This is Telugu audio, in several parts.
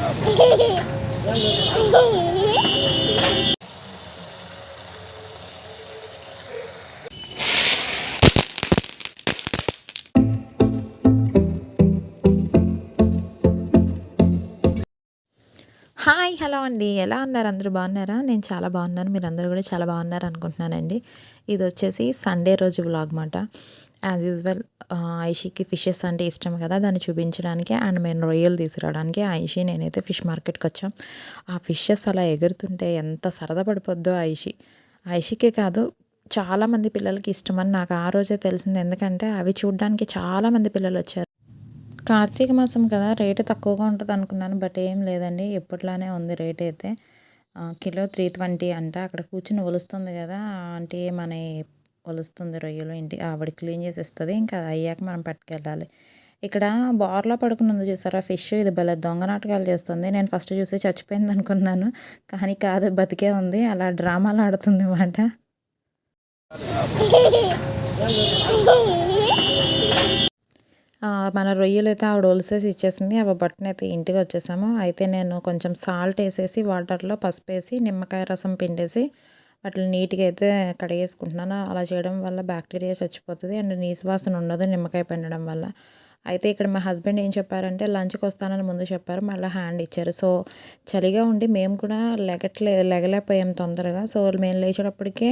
హాయ్! హలో అండి. ఎలా ఉన్నారు? అందరూ బాగున్నారా? నేను చాలా బాగున్నాను. మీరందరూ కూడా చాలా బాగున్నారు అనుకుంటున్నానండి. ఇదొచ్చేసి సండే రోజు వ్లాగ్ మాట. యాజ్ యూజువల్ ఐషీకి ఫిషెస్ అంటే ఇష్టం కదా! దాన్ని చూపించడానికి అండ్ మేము రొయ్యలు తీసుకురావడానికి ఐషీ నేనైతే ఫిష్ మార్కెట్‌కొచ్చాం. ఆ ఫిషెస్ అలా ఎగురుతుంటే ఎంత సరదా పడిపోద్దో ఐషీ. ఐషీకే కాదు చాలామంది పిల్లలకి ఇష్టమని నాకు ఆ రోజే తెలిసింది. ఎందుకంటే అవి చూడ్డానికి చాలామంది పిల్లలొచ్చారు. కార్తీక మాసం కదా! రేటు తక్కువగా ఉంటదనుకున్నాను. బట్ ఏం లేదండి. ఎప్పట్లానే ఉంది రేటయితే. కిలో 320 అంట. అక్కడ కూర్చొని ఒలుస్తుంది గదా! ఆంటీ మనయి ఒలుస్తుంది రొయ్యలు. ఆవిడ క్లీన్ చేసి ఇస్తది. ఇంకా అది అయ్యాక మనం పట్టుకెళ్ళాలి. ఇక్కడ బోర్లా పడుకుని ఉంది చూసారా ఫిష్. ఇది భలే దొంగ నాటకాలు చేస్తుంది. నేను ఫస్ట్ చూసి చచ్చిపోయిందనుకున్నాను. కానీ కాదు బతికే ఉంది. అలా డ్రామాలు ఆడుతుంది మాట. మన రొయ్యలైతే ఆవిడ ఒలిసేసి ఇచ్చేసింది. అవి పట్టునైతే ఇంటికి వచ్చేసాము. అయితే నేను కొంచెం సాల్ట్ వేసేసి వాటర్‌లో పసుపేసి, నిమ్మకాయ రసం పిండేసి వాటిని నీట్‌గా అయితే కడిగేసుకుంటున్నాను. అలా చేయడం వల్ల బ్యాక్టీరియా చచ్చిపోతది. అండ్ నీసు వాసన ఉండదు నిమ్మకాయ పిండడం వల్ల. అయితే ఇక్కడ మా హస్బెండ్ ఏం చెప్పారంటే లంచ్‌కి వస్తానని ముందు చెప్పారు. మళ్ళీ హ్యాండ్ ఇచ్చారు. సో, చలిగా ఉండి మేము కూడా లెగలేకపోయాం తొందరగా. సో, మేము లేచేటప్పటికే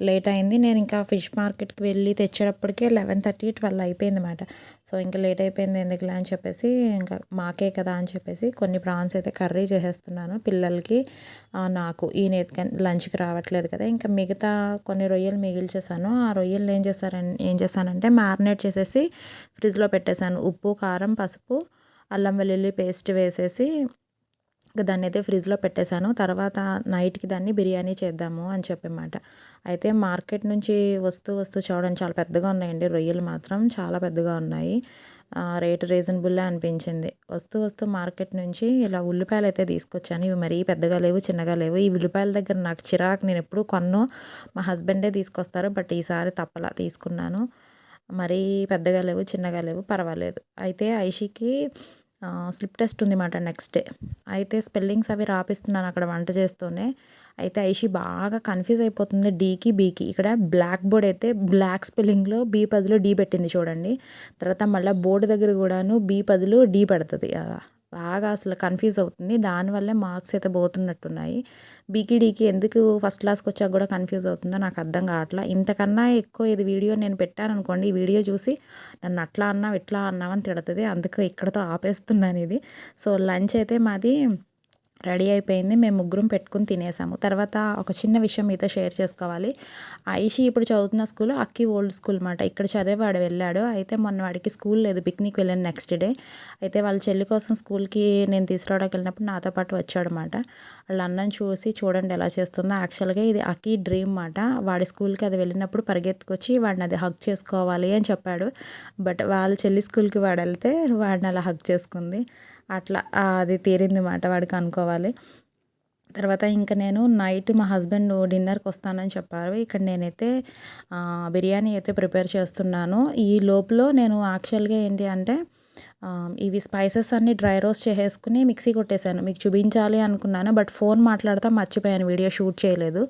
లేట్ అయింది. నేను ఇంకా ఫిష్ మార్కెట్‌కి వెళ్ళి తెచ్చేటప్పటికే 11:30, 12 అయిపోయిందన్నమాట. సో, ఇంకా లేట్ అయిపోయింది ఎందుకులే అని చెప్పేసి ఇంకా మాకే కదా అని చెప్పేసి కొన్ని ప్రాన్స్ అయితే కర్రీ చేసేస్తున్నాను పిల్లలకి, నాకు. ఈయన లంచ్‌కి రావట్లేదు కదా! ఇంకా మిగతా కొన్ని రొయ్యలు మిగిల్చేసాను. ఆ రొయ్యలు ఏం చేశానంటే మ్యారినేట్ చేసేసి ఫ్రిడ్జ్‌లో పెట్టేశాను. ఉప్పు, కారం, పసుపు, అల్లం వెల్లుల్లి పేస్ట్ వేసేసి దాన్నైతే ఫ్రిడ్జ్‌లో పెట్టేశాను. తర్వాత నైట్‌కి దాన్ని బిర్యానీ చేద్దాము అని చెప్పమాట. అయితే మార్కెట్ నుంచి వస్తూ చూడండి చాలా పెద్దగా ఉన్నాయండి రొయ్యలు మాత్రం చాలా పెద్దగా ఉన్నాయి. రేటు రీజనబుల్లే అనిపించింది. వస్తూ మార్కెట్ నుంచి ఇలా ఉల్లిపాయలు అయితే తీసుకొచ్చాను. ఇవి మరీ పెద్దగా లేవు, చిన్నగా లేవు. ఈ ఉల్లిపాయల దగ్గర నాకు చిరాకు. నేను ఎప్పుడు కొనను. మా హస్బెండే తీసుకొస్తారు. బట్ ఈసారి తప్పలా తీసుకున్నాను. మరీ పెద్దగా లేవు, చిన్నగా లేవు, పర్వాలేదు. అయితే ఐషీకి స్లిప్ టెస్ట్ ఉందిమాట నెక్స్ట్ డే. అయితే స్పెల్లింగ్స్ అవి రాపిస్తున్నాను అక్కడ వంట చేస్తూనే. అయితే ఐషీ బాగా కన్ఫ్యూజ్ అయిపోతుంది డీకి, బీకి. ఇక్కడ బ్లాక్ బోర్డ్ అయితే బ్లాక్ స్పెల్లింగ్‌లో బీ బదులు డీ పెట్టింది చూడండి. తర్వాత మళ్ళీ బోర్డు దగ్గర కూడాను బీ బదులు డీ పెడుతుంది. బాగా అసలు కన్ఫ్యూజ్ అవుతుంది. దానివల్లే మార్క్స్ అయితే పోతున్నట్టున్నాయి. బీకి, డీకి ఎందుకు ఫస్ట్ క్లాస్‌కి వచ్చాక కూడా కన్ఫ్యూజ్ అవుతుందో నాకు అర్థం కావట్లా. ఇంతకన్నా ఎక్కువ ఇది వీడియో నేను పెట్టాననుకోండి, ఈ వీడియో చూసి నన్ను అట్లా అన్నావు, ఇట్లా అన్నావు అని తిడుతుంది. అందుకే ఇక్కడితో ఆపేస్తున్నాను ఇది. సో, లంచ్ అయితే మాది రెడీ అయిపోయింది. మేము ముగ్గురం పెట్టుకుని తినేసాము. తర్వాత ఒక చిన్న విషయం మీతో షేర్ చేసుకోవాలి. ఐషీ ఇప్పుడు చదువుతున్న స్కూల్ అక్కి ఓల్డ్ స్కూల్ మాట. ఇక్కడ చదివేవాడు వెళ్ళాడు. అయితే మొన్న వాడికి స్కూల్ లేదు. పిక్నిక్ వెళ్ళాను నెక్స్ట్ డే. అయితే వాళ్ళ చెల్లి కోసం స్కూల్‌కి నేను తీసుకురావడానికి వెళ్ళినప్పుడు నాతో పాటు వచ్చాడనమాట. వాళ్ళ అన్నని చూసి చూడండి ఎలా చేస్తుందో. యాక్చువల్‌గా ఇది అక్కి డ్రీమ్ మాట. వాడి స్కూల్‌కి అది వెళ్ళినప్పుడు పరిగెత్తుకొచ్చి వాడిని అది హగ్ చేసుకోవాలి అని చెప్పాడు. బట్ వాళ్ళ చెల్లి స్కూల్‌కి వాడు వెళ్తే వాడిని అలా హగ్ చేసుకుంది. అట్లా అది తీరింది మాట వాడికి అనుకోవాలి. తర్వాత ఇంక నేను నైట్ మా హస్బెండ్ డిన్నర్‌కి వస్తానని చెప్పారు. ఇక్కడ నేనైతే బిర్యానీ అయితే ప్రిపేర్ చేస్తున్నాను. ఈ లోపులో నేను యాక్చువల్‌గా ఏంటి అంటే ఇవి స్పైసెస్ అన్నీ డ్రై రోస్ట్ చేసేసుకుని మిక్సీ కొట్టేశాను. మీకు చూపించాలి అనుకున్నాను. బట్ ఫోన్ మాట్లాడుతా మర్చిపోయాను. వీడియో షూట్ చేయలేదు.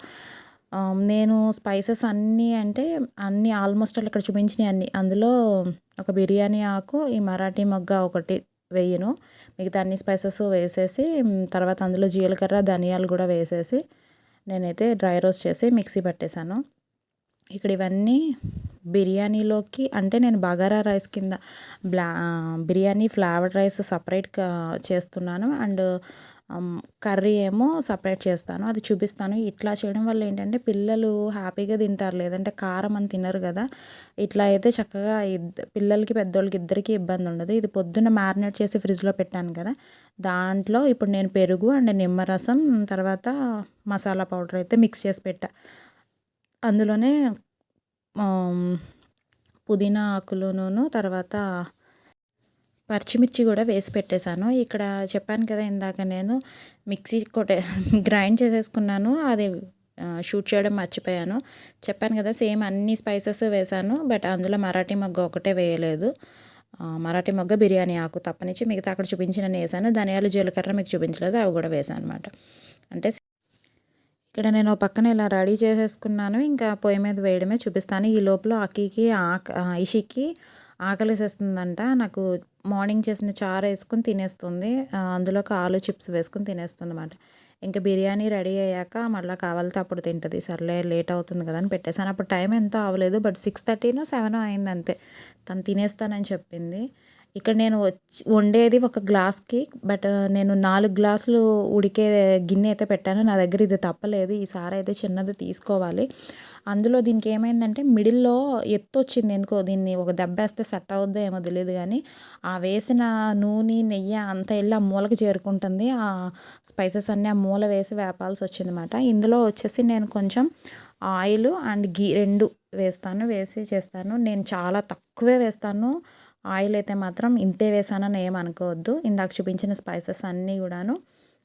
నేను స్పైసెస్ అన్నీ అంటే అన్నీ ఆల్మోస్ట్ ఇక్కడ చూపించినయి అన్నీ. అందులో ఒక బిర్యానీ ఆకు, ఈ మరాఠీ మొగ్గ ఒకటి వేయను. మిగతా అన్ని స్పైసెస్ వేసేసి తర్వాత అందులో జీలకర్ర, ధనియాలు కూడా వేసేసి నేనైతే డ్రై రోస్ట్ చేసి మిక్సీ పట్టేశాను. ఇక్కడ ఇవన్నీ బిర్యానీలోకి అంటే నేను బగారా రైస్ కింద బిర్యానీ ఫ్లేవర్డ్ రైస్ సపరేట్‌గా చేస్తున్నాను. అండ్ కర్రీ ఏమో సపరేట్ చేస్తాను. అది చూపిస్తాను. ఇట్లా చేయడం వల్ల ఏంటంటే పిల్లలు హ్యాపీగా తింటారు. లేదంటే కారం అని తినరు కదా! ఇట్లా అయితే చక్కగా పిల్లలకి, పెద్దోళ్ళకి ఇద్దరికీ ఇబ్బంది ఉండదు. ఇది పొద్దున్న మ్యారినేట్ చేసి ఫ్రిడ్జ్‌లో పెట్టాను కదా! దాంట్లో ఇప్పుడు నేను పెరుగు అండ్ నిమ్మరసం తర్వాత మసాలా పౌడర్ అయితే మిక్స్ చేసి పెట్టా. అందులోనే పుదీనా ఆకులును తర్వాత పచ్చిమిర్చి కూడా వేసి పెట్టేశాను. ఇక్కడ చెప్పాను కదా ఇందాక నేను మిక్సీ గ్రైండ్ చేసేసుకున్నాను. అది షూట్ చేయడం మర్చిపోయాను. చెప్పాను కదా సేమ్ అన్ని స్పైసెస్ వేశాను. బట్ అందులో మరాఠీ మొగ్గ ఒకటే వేయలేదు. మరాఠీ మొగ్గ, బిర్యానీ ఆకు తప్పనిచ్చి మిగతా అక్కడ చూపించినన్ని వేసాను. ధనియాలు, జీలకర్ర మీకు చూపించలేదు, అవి కూడా వేసాను అనమాట. అంటే ఇక్కడ నేను పక్కన ఇలా రెడీ చేసేసుకున్నాను. ఇంకా పొయ్యి మీద వేయడమే చూపిస్తాను. ఈ లోపల ఇషికి ఆకలేసేస్తుందంట. నాకు మార్నింగ్ చేసిన చారు వేసుకొని తినేస్తుంది. అందులోకి ఆలు చిప్స్ వేసుకొని తినేస్తుంది అనమాట. ఇంకా బిర్యానీ రెడీ అయ్యాక మళ్ళీ కావాలితే అప్పుడు తింటుంది. సర్లే లేట్ అవుతుంది కదా అని పెట్టేశాను. అప్పుడు టైం ఎంతో అవ్వలేదు, బట్ 6:30నో 7 అయింది అంతే. తను తినేస్తానని చెప్పింది. ఇక్కడ నేను వండేది ఒక గ్లాస్కి, బట్ నేను 4 గ్లాసులు ఉడికే గిన్నె అయితే పెట్టాను. నా దగ్గర ఇది తప్పలేదు. ఈసారి అయితే చిన్నది తీసుకోవాలి. అందులో దీనికి ఏమైందంటే మిడిల్లో ఎత్తు వచ్చింది ఎందుకో. దీన్ని ఒక దెబ్బేస్తే సెట్ అవుద్దో ఏమో తెలియదు కానీ ఆ వేసిన నూనె, నెయ్యి అంతా వెళ్ళి ఆ మూలకి చేరుకుంటుంది. ఆ స్పైసెస్ అన్నీ ఆ మూల వేసి వేపాల్సి వచ్చిందన్నమాట. ఇందులో వచ్చేసి నేను కొంచెం ఆయిల్ అండ్ గీ 2 వేస్తాను, వేసి చేస్తాను. నేను చాలా తక్కువే వేస్తాను ఆయిల్ అయితే మాత్రం. ఇంతే వేసానని ఏమనుకోవద్దు. ఇందాక చూపించిన స్పైసెస్ అన్నీ కూడాను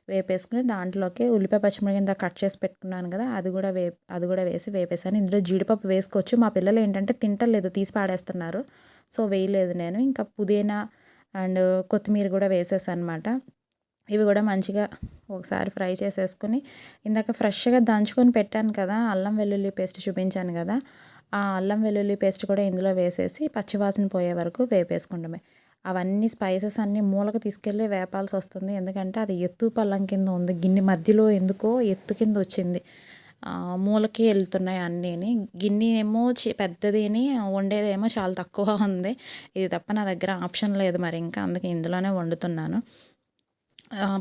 వేపేసుకుని దాంట్లోకి ఉల్లిపాయ, పచ్చిమిరపకాయ ఇందాక కట్ చేసి పెట్టుకున్నాను కదా, అది కూడా వేసి వేపేసాను. ఇందులో జీడిపప్పు వేసుకోవచ్చు. మా పిల్లలు ఏంటంటే తింటలేదు, తీసి పాడేస్తున్నారు. సో వేయలేదు నేను. ఇంకా పుదీనా అండ్ కొత్తిమీర కూడా వేసేసాను అనమాట. ఇవి కూడా మంచిగా ఒకసారి ఫ్రై చేసేసుకుని ఇందాక ఫ్రెష్గా దంచుకొని పెట్టాను కదా, అల్లం వెల్లుల్లి పేస్ట్ చూపించాను కదా, ఆ అల్లం వెల్లుల్లి పేస్ట్ కూడా ఇందులో వేసేసి పచ్చివాసన పోయే వరకు వేపేసుకుంటామే. అవన్నీ స్పైసెస్ అన్నీ మూలకు తీసుకెళ్ళి వేపాల్సి వస్తుంది. ఎందుకంటే అది ఎత్తు పల్లం కింద ఉంది. గిన్నె మధ్యలో ఎందుకో ఎత్తు కింద వచ్చింది. మూలకి వెళ్తున్నాయి అన్నీని. గిన్నె ఏమో పెద్దదిని, వండేదేమో చాలా తక్కువ ఉంది. ఇది తప్ప నా దగ్గర ఆప్షన్ లేదు మరి, ఇంకా అందుకే ఇందులోనే వండుతున్నాను.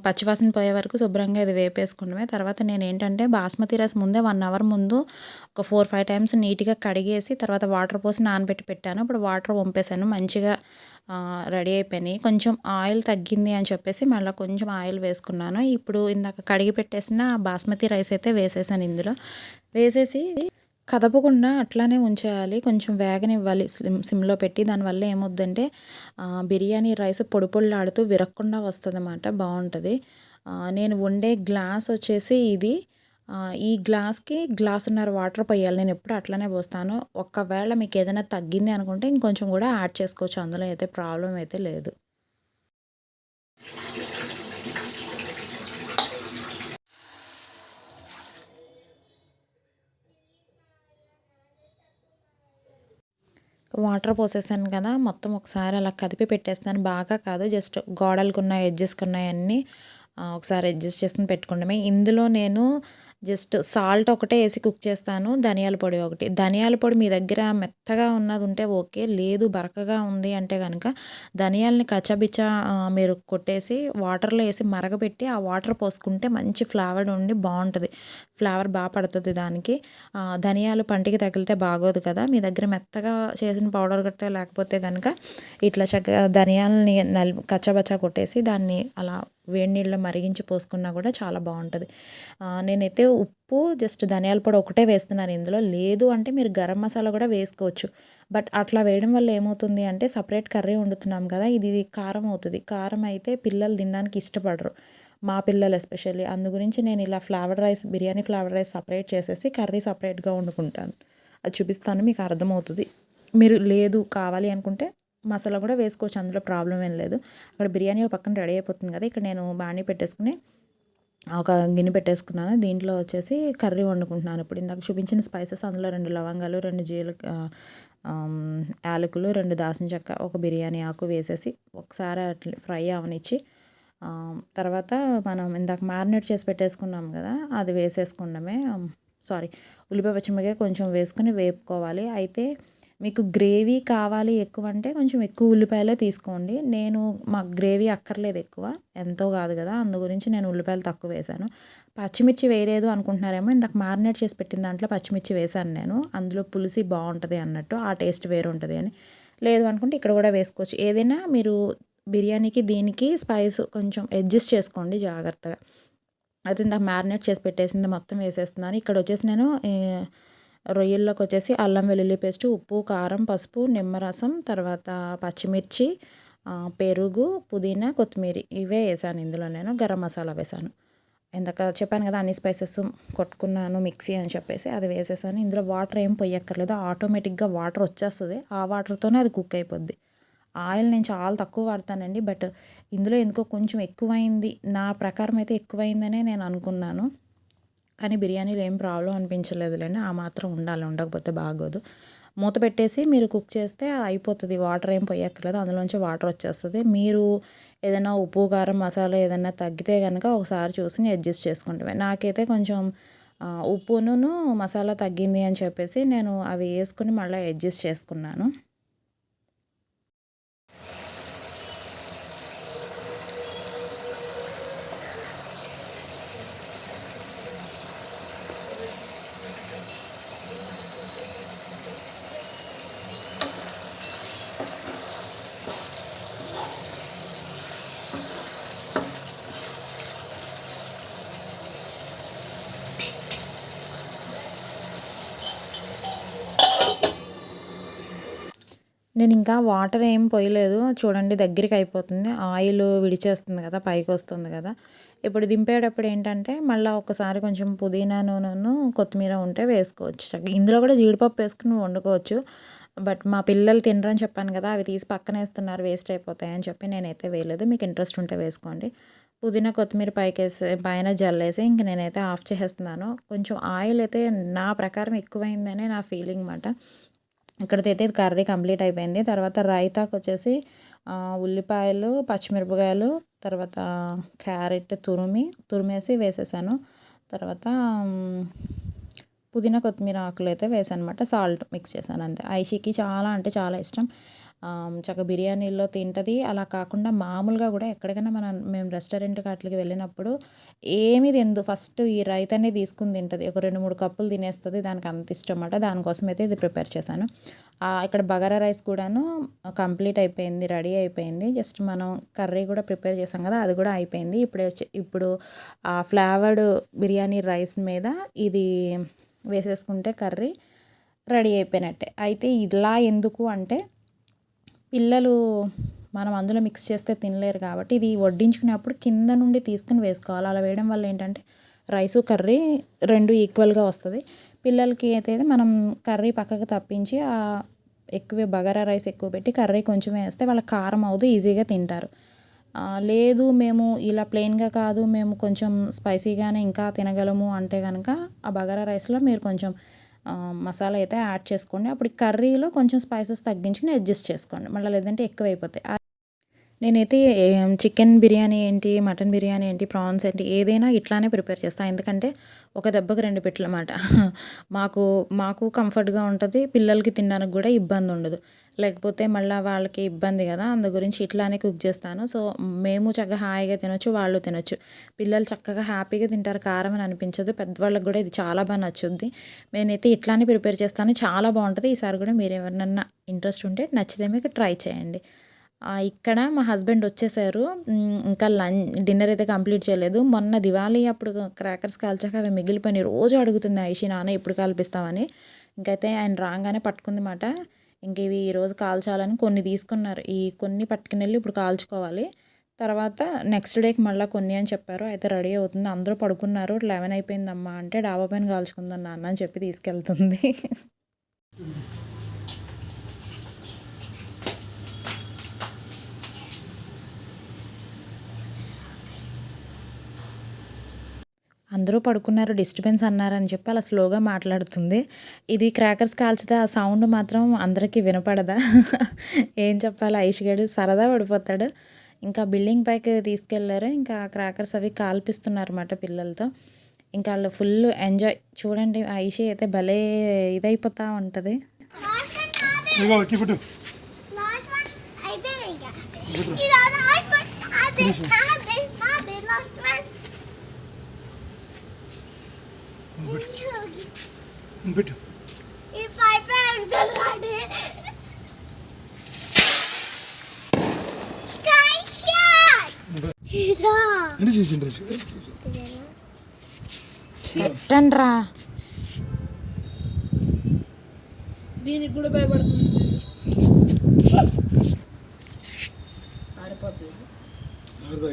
పచ్చివాసన పోయే వరకు శుభ్రంగా ఇది వేపేసుకున్నామే. తర్వాత నేనేంటంటే బాస్మతి రైస్ ముందే 1 అవర్ ముందు ఒక 4-5 టైమ్స్ నీట్గా కడిగేసి తర్వాత వాటర్ పోసి నానబెట్టి పెట్టాను. ఇప్పుడు వాటర్ వంపేసాను, మంచిగా రెడీ అయిపోయినాయి. కొంచెం ఆయిల్ తగ్గింది అని చెప్పేసి మళ్ళీ కొంచెం ఆయిల్ వేసుకున్నాను. ఇప్పుడు ఇందాక కడిగి పెట్టేసిన బాస్మతి రైస్ అయితే వేసేసాను ఇందులో. వేసేసి కదపకుండా అట్లానే ఉంచేయాలి. కొంచెం వేగనివ్వాలి సిమ్లో పెట్టి. దానివల్ల ఏమవుద్దంటే బిర్యానీ రైస్ పొడి పొడిలాడుతూ విరగకుండా వస్తుందన్నమాట, బాగుంటుంది. నేను వండే గ్లాస్ వచ్చేసి ఇది. ఈ గ్లాస్కి గ్లాసున్నర వాటర్ పోయాలి. నేను ఎప్పుడు అట్లనే పోస్తాను. ఒకవేళ మీకు ఏదైనా తగ్గింది అనుకుంటే ఇంకొంచెం కూడా యాడ్ చేసుకోవచ్చు, అందులో అయితే ప్రాబ్లం అయితే లేదు. వాటర్ పోసేసాను కదా, మొత్తం ఒకసారి అలా కదిపి పెట్టేస్తాను. బాగా కాదు, జస్ట్ గోడలకున్న ఎడ్జెస్కి ఉన్నాయన్నీ ఒకసారి అడ్జస్ట్ చేసుకుని పెట్టుకుంటామే. ఇందులో నేను జస్ట్ సాల్ట్ ఒకటే వేసి కుక్ చేస్తాను, ధనియాల పొడి ఒకటి. ధనియాల పొడి మీ దగ్గర మెత్తగా ఉన్నది ఉంటే ఓకే, లేదు బరకగా ఉంది అంటే కనుక ధనియాలని కచ్చబిచ్చా మీరు కొట్టేసి వాటర్లో వేసి మరగపెట్టి ఆ వాటర్ పోసుకుంటే మంచి ఫ్లేవర్ ఉండి బాగుంటుంది. ఫ్లేవర్ బాగా పడుతుంది దానికి. ధనియాలు పంటికి తగిలితే బాగోదు కదా. మీ దగ్గర మెత్తగా చేసిన పౌడర్ గట్ట లేకపోతే కనుక ఇట్లా చక్కగా ధనియాలని కచ్చబచ్చా కొట్టేసి దాన్ని అలా వేడి నీళ్ళలో మరిగించి పోసుకున్నా కూడా చాలా బాగుంటుంది. నేనైతే ఉప్పు, జస్ట్ ధనియాల పొడి ఒకటే వేస్తున్నాను ఇందులో. లేదు అంటే మీరు గరం మసాలా కూడా వేసుకోవచ్చు. బట్ అట్లా వేయడం వల్ల ఏమవుతుంది అంటే సపరేట్ కర్రీ వండుతున్నాం కదా, ఇది కారం అవుతుంది. కారం అయితే పిల్లలు తినడానికి ఇష్టపడరు, మా పిల్లలు ఎస్పెషల్లీ. అందు గురించి నేను ఇలా బిర్యానీ ఫ్లేవర్ రైస్ సపరేట్ చేసేసి కర్రీ సపరేట్గా వండుకుంటాను. అది చూపిస్తాను, మీకు అర్థమవుతుంది. మీరు లేదు కావాలి అనుకుంటే మసాలా కూడా వేసుకోవచ్చు, అందులో ప్రాబ్లం ఏం లేదు. అక్కడ బిర్యానీ ఒక పక్కన రెడీ అయిపోతుంది కదా, ఇక్కడ నేను బాణీ పెట్టేసుకుని ఒక గిన్నె పెట్టేసుకున్నాను. దీంట్లో వచ్చేసి కర్రీ వండుకుంటున్నాను. ఇప్పుడు ఇందాక చూపించిన స్పైసెస్ అందులో 2 లవంగాలు, 2 యాలకులు, 2 దాల్చిన చెక్క, ఒక బిర్యానీ ఆకు వేసేసి ఒకసారి అట్లా ఫ్రై అవనిచ్చి తర్వాత మనం ఇందాక మ్యారినేట్ చేసి పెట్టేసుకున్నాం కదా, అది వేసేసుకున్నామే. ఉల్లిపాయ, పచ్చిమిరపకాయ కొంచెం వేసుకొని వేపుకోవాలి. అయితే మీకు గ్రేవీ కావాలి ఎక్కువ అంటే కొంచెం ఎక్కువ ఉల్లిపాయలే తీసుకోండి. మాకు గ్రేవీ అక్కర్లేదు ఎక్కువ, ఎంతో కాదు కదా, అందు గురించి నేను ఉల్లిపాయలు తక్కువ వేశాను. పచ్చిమిర్చి వేయలేదు అనుకుంటున్నారేమో, ఇందాక మ్యారినేట్ చేసి పెట్టిన దాంట్లో పచ్చిమిర్చి వేశాను నేను. అందులో పులుసు బాగుంటుంది అన్నట్టు, ఆ టేస్ట్ వేరు ఉంటుంది అని. లేదు అనుకుంటే ఇక్కడ కూడా వేసుకోవచ్చు. ఏదైనా మీరు బిర్యానీకి దీనికి స్పైస్ కొంచెం అడ్జస్ట్ చేసుకోండి జాగ్రత్తగా. అయితే ఇందాక మ్యారినేట్ చేసి పెట్టేసింది మొత్తం వేసేస్తున్నాను. ఇక్కడ వచ్చేసి నేను రొయ్యల్లోకి వచ్చేసి అల్లం వెల్లుల్లి పేస్ట్, ఉప్పు, కారం, పసుపు, నిమ్మరసం, తర్వాత పచ్చిమిర్చి, పెరుగు, పుదీనా, కొత్తిమీర ఇవే వేసాను. ఇందులో నేను గరం మసాలా వేసాను. ఇందాక చెప్పాను కదా అన్ని స్పైసెస్ కొట్టుకున్నాను మిక్సీ అని చెప్పేసి, అది వేసేసాను. ఇందులో వాటర్ ఏం పొయ్యక్కర్లేదు, ఆటోమేటిక్గా వాటర్ వచ్చేస్తుంది. ఆ వాటర్తోనే అది కుక్ అయిపోద్ది. ఆయిల్ నేను చాలా తక్కువ వాడతానండి. బట్ ఇందులో ఎందుకో కొంచెం ఎక్కువైంది, నా ప్రకారం అయితే ఎక్కువైందనే నేను అనుకున్నాను. కానీ బిర్యానీలో ఏం ప్రాబ్లం అనిపించలేదులేండి. ఆ మాత్రం ఉండాలి, ఉండకపోతే బాగోదు. మూత పెట్టేసి మీరు కుక్ చేస్తే అయిపోతుంది. వాటర్ ఏం పోయక్కర్లేదు, అందులోంచి వాటర్ వచ్చేస్తుంది. మీరు ఏదైనా ఉప్పు కారం మసాలా ఏదైనా తగ్గితే కనుక ఒకసారి చూసి అడ్జస్ట్ చేసుకోండి. నాకైతే కొంచెం ఉప్పును మసాలా తగ్గింది అని చెప్పేసి నేను అవి వేసుకుని మళ్ళీ అడ్జస్ట్ చేసుకున్నాను. నేను ఇంకా వాటర్ ఏం పోయలేదు. చూడండి దగ్గరికి అయిపోతుంది, ఆయిల్ విడిచేస్తుంది కదా, పైకి వస్తుంది కదా. ఇప్పుడు దింపేటప్పుడు ఏంటంటే మళ్ళీ ఒకసారి కొంచెం పుదీనా నూనెను కొత్తిమీర ఉంటే వేసుకోవచ్చు. ఇందులో కూడా జీడిపప్పు వేసుకుని వండుకోవచ్చు. బట్ మా పిల్లలు తినరని చెప్పాను కదా, అవి తీసి పక్కన వేస్తున్నారు, వేస్ట్ అయిపోతాయని చెప్పి నేనైతే వేయలేదు. మీకు ఇంట్రెస్ట్ ఉంటే వేసుకోండి. పుదీనా కొత్తిమీర పైకేసి పైన జల్లేసి ఇంక నేనైతే ఆఫ్ చేసేస్తున్నాను. కొంచెం ఆయిల్ అయితే నా ప్రకారం ఎక్కువైందనే నా ఫీలింగ్ మాట. ఇక్కడైతే కర్రీ కంప్లీట్ అయిపోయింది. తర్వాత రైతాకు వచ్చేసి ఉల్లిపాయలు, పచ్చిమిరపకాయలు, తర్వాత క్యారెట్ తురిమేసి వేసేసాను. తర్వాత పుదీనా కొత్తిమీర ఆకులు అయితే వేసాను అనమాట. సాల్ట్ మిక్స్ చేశాను అంతే. ఐషికి చాలా అంటే చాలా ఇష్టం. చక్కగా బిర్యానీలో తింటుంది. అలా కాకుండా మామూలుగా కూడా ఎక్కడికైనా మేము రెస్టారెంట్కి అట్లకి వెళ్ళినప్పుడు ఏమీ తిందు, ఫస్ట్ ఈ రైతానే తీసుకుని తింటుంది. ఒక 2-3 కప్పులు తినేస్తుంది. దానికి అంత ఇష్టం అన్నమాట. దానికోసం అయితే ఇది ప్రిపేర్ చేశాను. ఇక్కడ బగారా రైస్ కూడాను కంప్లీట్ అయిపోయింది, రెడీ అయిపోయింది. జస్ట్ మనం కర్రీ కూడా ప్రిపేర్ చేసాం కదా, అది కూడా అయిపోయింది. ఇప్పుడు ఆ ఫ్లేవర్డ్ బిర్యానీ రైస్ మీద ఇది వేసేసుకుంటే కర్రీ రెడీ అయిపోయినట్టే. అయితే ఇలా ఎందుకు అంటే పిల్లలు మనం అందులో మిక్స్ చేస్తే తినలేరు కాబట్టి ఇది వడ్డించుకునేప్పుడు కింద నుండి తీసుకుని వేసుకోవాలి. అలా వేయడం వల్ల ఏంటంటే రైసు కర్రీ 2 ఈక్వల్గా వస్తుంది. పిల్లలకి అయితే మనం కర్రీ పక్కకు తప్పించి ఎక్కువ బగారా రైస్ ఎక్కువ పెట్టి కర్రీ కొంచెం వేస్తే వాళ్ళ కారం అవుదు, ఈజీగా తింటారు. లేదు మేము ఇలా ప్లెయిన్గా కాదు, మేము కొంచెం స్పైసీగానే ఇంకా తినగలము అంటే కనుక ఆ బగారా రైస్లో మీరు కొంచెం మసాలా అయితే యాడ్ చేసుకోండి. అప్పుడు కర్రీలో కొంచెం స్పైసెస్ తగ్గించుకుని అడ్జస్ట్ చేసుకోండి. మళ్ళీ లేదంటే ఎక్కువైపోతాయి. నేనైతే చికెన్ బిర్యానీ ఏంటి, మటన్ బిర్యానీ ఏంటి, ప్రాన్స్ ఏంటి, ఏదైనా ఇట్లానే ప్రిపేర్ చేస్తాను. ఎందుకంటే ఒక దెబ్బకి 2 పిట్టలు అన్నమాట. మాకు కంఫర్ట్గా ఉంటుంది, పిల్లలకి తినడానికి కూడా ఇబ్బంది ఉండదు. లేకపోతే మళ్ళీ వాళ్ళకి ఇబ్బంది కదా, అందు గురించి ఇట్లానే కుక్ చేస్తాను. సో మేము చక్కగా హాయిగా తినొచ్చు, వాళ్ళు తినొచ్చు. పిల్లలు చక్కగా హ్యాపీగా తింటారు, కారం అని అనిపించదు. పెద్దవాళ్ళకి కూడా ఇది చాలా బాగా నచ్చుద్ది. నేనైతే ఇట్లానే ప్రిపేర్ చేస్తాను, చాలా బాగుంటుంది. ఈసారి కూడా మీరు ఎవరినన్నా ఇంట్రెస్ట్ ఉంటే నచ్చితే మీకు ట్రై చేయండి. ఇక్కడ మా హస్బెండ్ వచ్చేసారు. ఇంకా డిన్నర్ అయితే కంప్లీట్ చేయలేదు. మొన్న దివాళీ అప్పుడు క్రాకర్స్ కాల్చాక అవి మిగిలిపోయినాయి. రోజు అడుగుతుంది ఐషి, నాన్న ఎప్పుడు కాల్పిస్తామని. ఇంకైతే ఆయన రాగానే పట్టుకుంది మాట. ఇంక ఇవి ఈరోజు కాల్చాలని కొన్ని తీసుకున్నారు. ఈ కొన్ని పట్టుకుని వెళ్ళి ఇప్పుడు కాల్చుకోవాలి. తర్వాత నెక్స్ట్ డేకి మళ్ళీ కొన్ని అని చెప్పారు. అయితే రెడీ అవుతుంది. అందరూ పడుకున్నారు. 11 అయిపోయిందమ్మా అంటే డాబా పైన కాల్చుకుందాం నాన్న అని చెప్పి తీసుకెళ్తుంది. అందరూ పడుకున్నారు, డిస్టర్బెన్స్ అన్నారని చెప్పి అలా స్లోగా మాట్లాడుతుంది. ఇది క్రాకర్స్ కాల్చితే ఆ సౌండ్ మాత్రం అందరికీ వినపడదా? ఏం చెప్పాలి, ఐషిగాడు సరదా పడిపోతాడు. ఇంకా బిల్డింగ్ పైకి తీసుకెళ్లారు. ఇంకా క్రాకర్స్ అవి కాల్పిస్తున్నారన్నమాట పిల్లలతో. ఇంకా వాళ్ళు ఫుల్ ఎంజాయ్. చూడండి ఐషి అయితే భలే ఇదైపోతూ ఉంటుంది. పెట్టు పెట్టండ్రా, దీనికి కూడా భయపడుతుంది. ఆడిపోతుంది.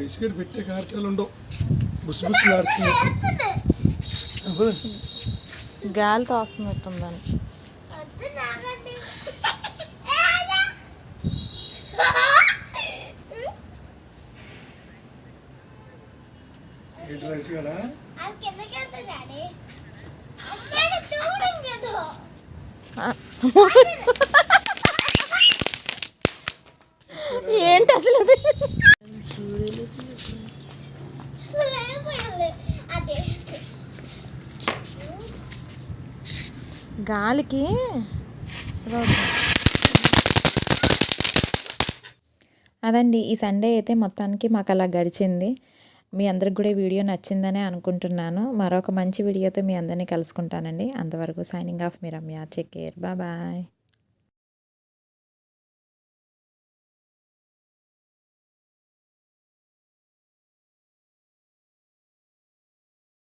ఇసుకటి పెట్టే కార్యాలు ఉండవు, బుస్ బుస్లు ఆడుతుంది. గాలితో వస్తున్నట్టుందని. ఏంటి రైస్ కదా ఏంటి అసలు అది గాలికి అదండి ఈ సండే అయితే మొత్తానికి మాకు అలా గడిచింది. మీ అందరికి కూడా ఈ వీడియో నచ్చిందనే అనుకుంటున్నాను. మరొక మంచి వీడియోతో మీ అందరినీ కలుసుకుంటానండి. అంతవరకు సైనింగ్ ఆఫ్ మీ రమ్య. Take care. బాయ్.